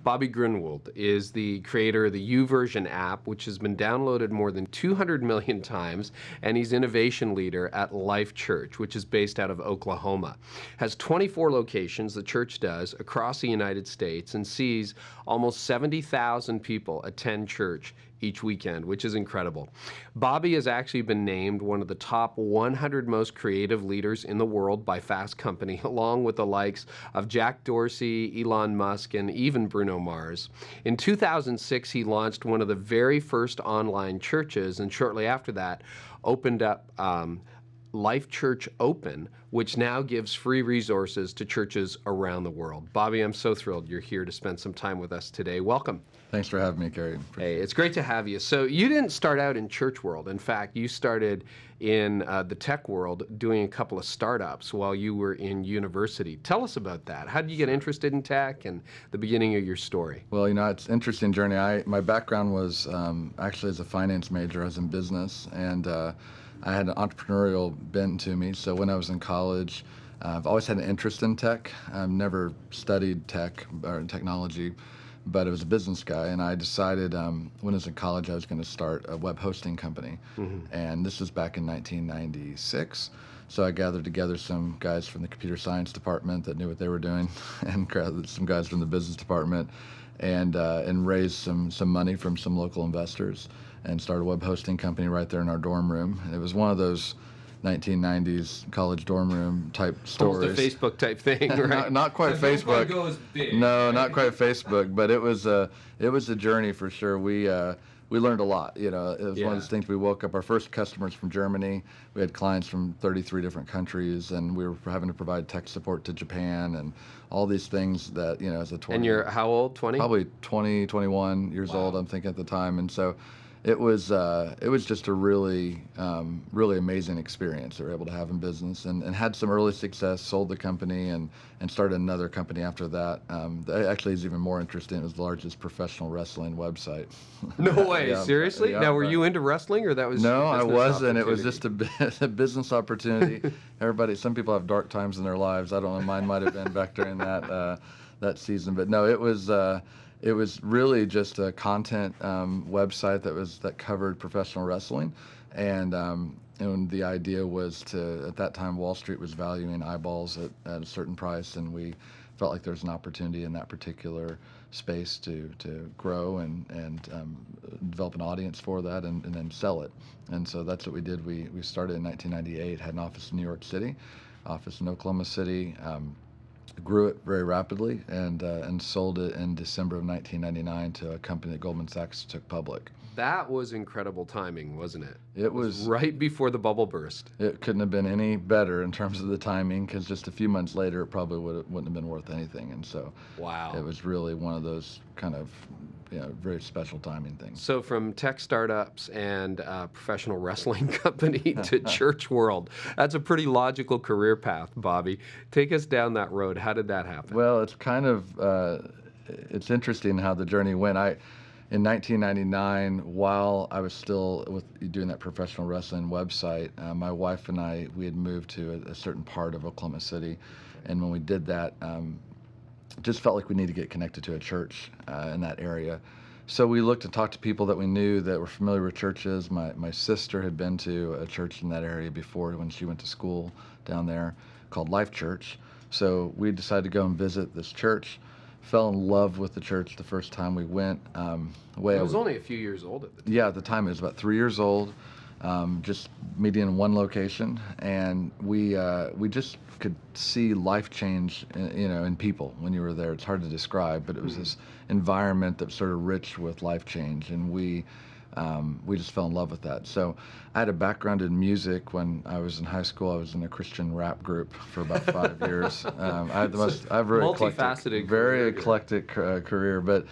Bobby Gruenewald is the creator of the YouVersion app, which has been downloaded more than 200 million times, and he's innovation leader at Life Church, which is based out of Oklahoma. Has 24 locations, the church does, across the United States, and sees almost 70,000 people attend church each weekend, which is incredible. Bobby has actually been named one of the top 100 most creative leaders in the world by Fast Company, along with the likes of Jack Dorsey, Elon Musk, and even Bruno Mars. In 2006, he launched one of the very first online churches, and shortly after that, opened up Life Church Open, which now gives free resources to churches around the world. Bobby, I'm so thrilled you're here to spend some time with us today. Welcome. Thanks for having me, Gary. Hey, it's great to have you. So you didn't start out in church world. In fact, you started in the tech world doing a couple of startups while you were in university. Tell us about that. How did you get interested in tech and the beginning of your story? Well, it's an interesting journey. My background was actually as a finance major. I was in business, and I had an entrepreneurial bent to me. So when I was in college, I've always had an interest in tech. I've never studied tech or technology, but I was a business guy, and I decided when I was in college I was going to start a web hosting company. And this was back in 1996. So I gathered together some guys from the computer science department that knew what they were doing, and some guys from the business department, and raised some money from some local investors, and started a web hosting company right there in our dorm room. And it was one of those 1990s college dorm room type stories. Almost a Facebook type thing, right? not quite Facebook. Goes big. No, not quite Facebook, but it was a journey for sure. We learned a lot. It was one of those things. We woke up, our first customers from Germany. We had clients from 33 different countries, and we were having to provide tech support to Japan and all these things that, as a 20. And you're how old, 20? Probably 20, 21 years old, I'm thinking at the time. And so it was just a really amazing experience that we were able to have in business, and had some early success, sold the company, and started another company after that. That actually is even more interesting. It was the largest professional wrestling website. No way, seriously? Yeah, now, were you into wrestling, or that was No, I wasn't. It was opportunity? just a business opportunity. Some people have dark times in their lives. I don't know, mine might have been back during that season. But no, it was really just a content website that covered professional wrestling, and the idea was at that time Wall Street was valuing eyeballs at a certain price, and we felt like there was an opportunity in that particular space to grow and develop an audience for that, and then sell it. And so that's what we did. We started in 1998, had an office in New York City, office in Oklahoma City. Grew it very rapidly, and sold it in December of 1999 to a company that Goldman Sachs took public. That was incredible timing, wasn't it? It was right before the bubble burst. It couldn't have been any better in terms of the timing, because just a few months later, it probably wouldn't have been worth anything. And so, wow, it was really one of those kind of very special timing things. So from tech startups and professional wrestling company to church world, that's a pretty logical career path, Bobby. Take us down that road. How did that happen? Well, it's kind of it's interesting how the journey went. In 1999, while I was still doing that professional wrestling website, my wife and I, we had moved to a certain part of Oklahoma City, and when we did that, just felt like we need to get connected to a church in that area. So we looked and talked to people that we knew that were familiar with churches. My sister had been to a church in that area before when she went to school down there called Life Church. So we decided to go and visit this church. Fell in love with the church the first time we went. It was only a few years old at the time. Yeah, at the time it was about 3 years old. Just meeting in one location, and we just could see life change, in people when you were there. It's hard to describe, but it was this environment that was sort of rich with life change, and we just fell in love with that. So I had a background in music. When I was in high school, I was in a Christian rap group for about 5 years. I have multifaceted, very eclectic career, but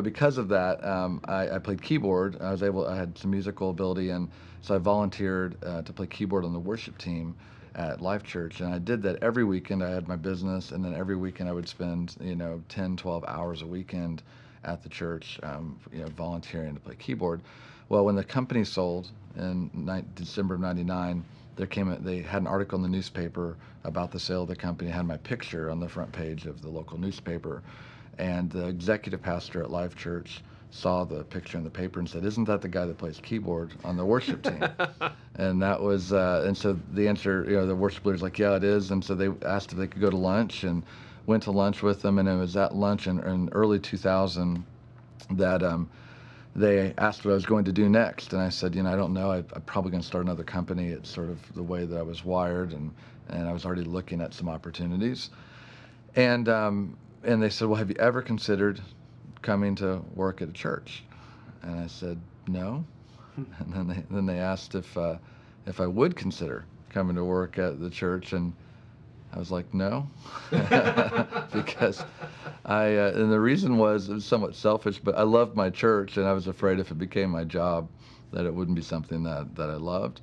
because of that, I played keyboard. I had some musical ability, and so I volunteered to play keyboard on the worship team at Life Church, and I did that every weekend. I had my business, and then every weekend I would spend 10, 12 hours a weekend at the church, volunteering to play keyboard. Well, when the company sold in December of '99, they had an article in the newspaper about the sale of the company. It had my picture on the front page of the local newspaper. And the executive pastor at Life Church saw the picture in the paper and said, "Isn't that the guy that plays keyboard on the worship team?" And that was, and so the answer, the worship leader's like, "Yeah, it is." And so they asked if they could go to lunch, and went to lunch with them. And it was at lunch in early 2000 that they asked what I was going to do next. And I said, I don't know. I'm probably going to start another company. It's sort of the way that I was wired, and I was already looking at some opportunities. And they said, "Well, have you ever considered coming to work at a church?" And I said, "No." And then they asked if I would consider coming to work at the church, and I was like, "No," because and the reason was, it was somewhat selfish, but I loved my church, and I was afraid if it became my job, that it wouldn't be something that I loved.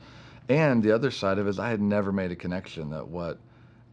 And the other side of it is, I had never made a connection that what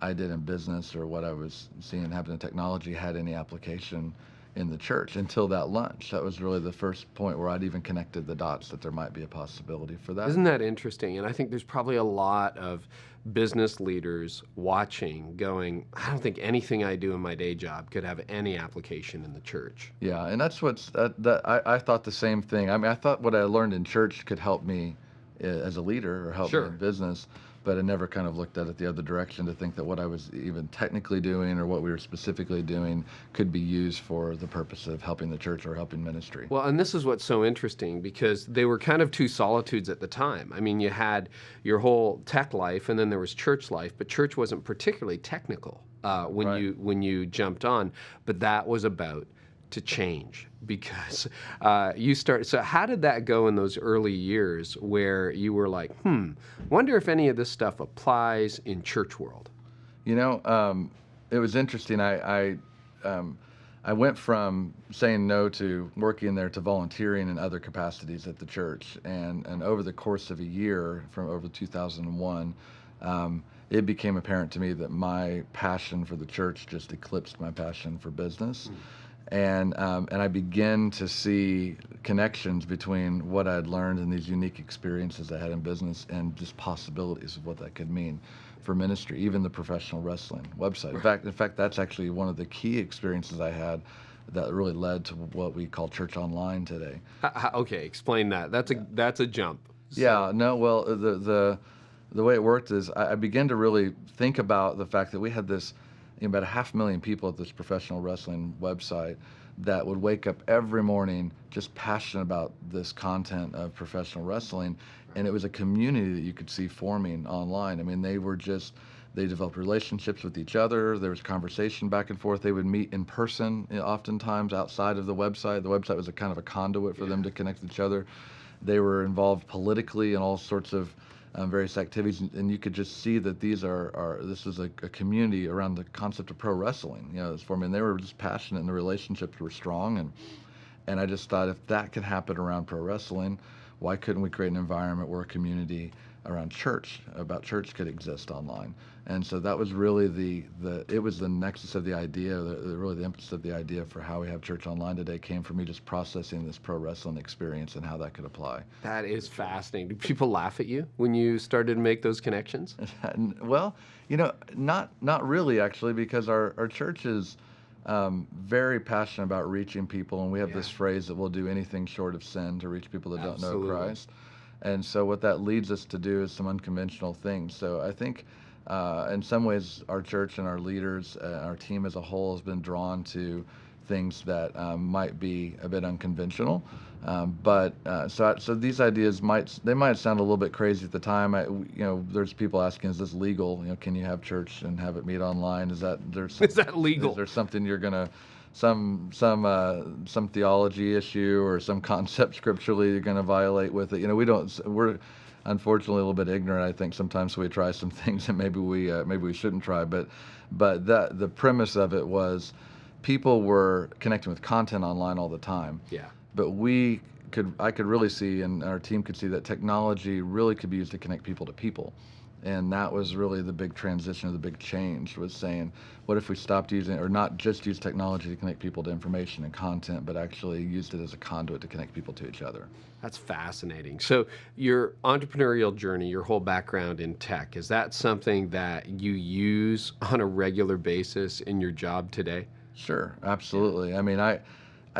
I did in business or what I was seeing happen in technology had any application in the church until that lunch. That was really the first point where I'd even connected the dots that there might be a possibility for that. Isn't that interesting? And I think there's probably a lot of business leaders watching going, I don't think anything I do in my day job could have any application in the church. Yeah, and that's I thought the same thing. I mean, I thought what I learned in church could help me as a leader or help me in business, but I never kind of looked at it the other direction to think that what I was even technically doing or what we were specifically doing could be used for the purpose of helping the church or helping ministry. Well, and this is what's so interesting, because they were kind of two solitudes at the time. I mean, you had your whole tech life, and then there was church life, but church wasn't particularly technical when you jumped on, but that was about to change, because you start. So how did that go in those early years where you were like, wonder if any of this stuff applies in church world? It was interesting. I went from saying no to working there to volunteering in other capacities at the church, and over the course of a year, from over 2001, it became apparent to me that my passion for the church just eclipsed my passion for business. And I began to see connections between what I had learned and these unique experiences I had in business, and just possibilities of what that could mean for ministry, even the professional wrestling website. In fact, that's actually one of the key experiences I had that really led to what we call Church Online today. Okay, explain that. That's a jump. So. Yeah, no, well, the way it worked is I began to really think about the fact that we had this, about 500,000 people at this professional wrestling website that would wake up every morning just passionate about this content of professional wrestling. And it was a community that you could see forming online. I mean, they developed relationships with each other. There was conversation back and forth. They would meet in person, oftentimes outside of the website. The website was a kind of a conduit for them to connect with each other. They were involved politically in all sorts of various activities, and you could just see that this was a community around the concept of pro wrestling. It's forming. They were just passionate, and the relationships were strong, and I just thought, if that could happen around pro wrestling, why couldn't we create an environment where a community around church, about church, could exist online? And so that was really it was the nexus of the idea, really the impetus of the idea for how we have Church Online today came from me just processing this pro wrestling experience and how that could apply. That is fascinating. Do people laugh at you when you started to make those connections? Well, not really, actually, because our church is very passionate about reaching people, and we have this phrase that we'll do anything short of sin to reach people that don't know Christ. And so what that leads us to do is some unconventional things. So I think in some ways our church and our leaders, our team as a whole, has been drawn to things that might be a bit unconventional. So these ideas might sound a little bit crazy at the time. There's people asking, is this legal? Can you have church and have it meet online? Is that legal? Is there something you're gonna some theology issue or some concept scripturally you're going to violate with it? We're unfortunately a little bit ignorant, I think, sometimes, so we try some things that maybe we shouldn't try. But the premise of it was, people were connecting with content online all the time. Yeah. But I could really see, and our team could see, that technology really could be used to connect people to people. And that was really the big transition, or the big change, was saying, what if we stopped using, or not just use technology to connect people to information and content, but actually used it as a conduit to connect people to each other? That's fascinating. So your entrepreneurial journey, your whole background in tech, is that something that you use on a regular basis in your job today? Sure, absolutely. I mean, I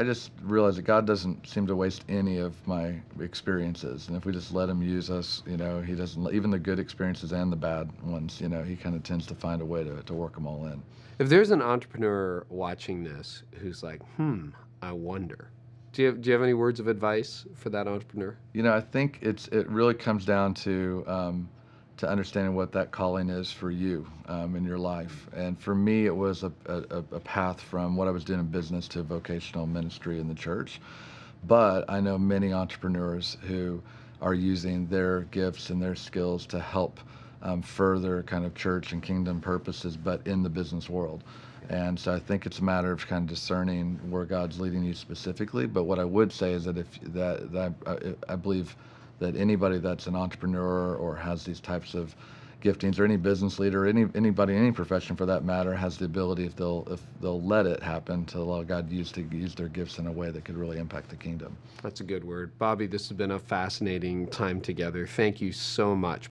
just realized that God doesn't seem to waste any of my experiences, and if we just let Him use us, He doesn't, even the good experiences and the bad ones, He kind of tends to find a way to work them all in. If there's an entrepreneur watching this who's like, I wonder, do you have any words of advice for that entrepreneur? I think it really comes down to understanding what that calling is for you in your life. And for me, it was a path from what I was doing in business to vocational ministry in the church. But I know many entrepreneurs who are using their gifts and their skills to help further kind of church and kingdom purposes, but in the business world. And so I think it's a matter of kind of discerning where God's leading you specifically. But what I would say is that I believe that anybody that's an entrepreneur or has these types of giftings, or any business leader, or anybody in any profession for that matter, has the ability, if they'll let it happen, to allow God to use their gifts in a way that could really impact the kingdom. That's a good word. Bobby, this has been a fascinating time together. Thank you so much.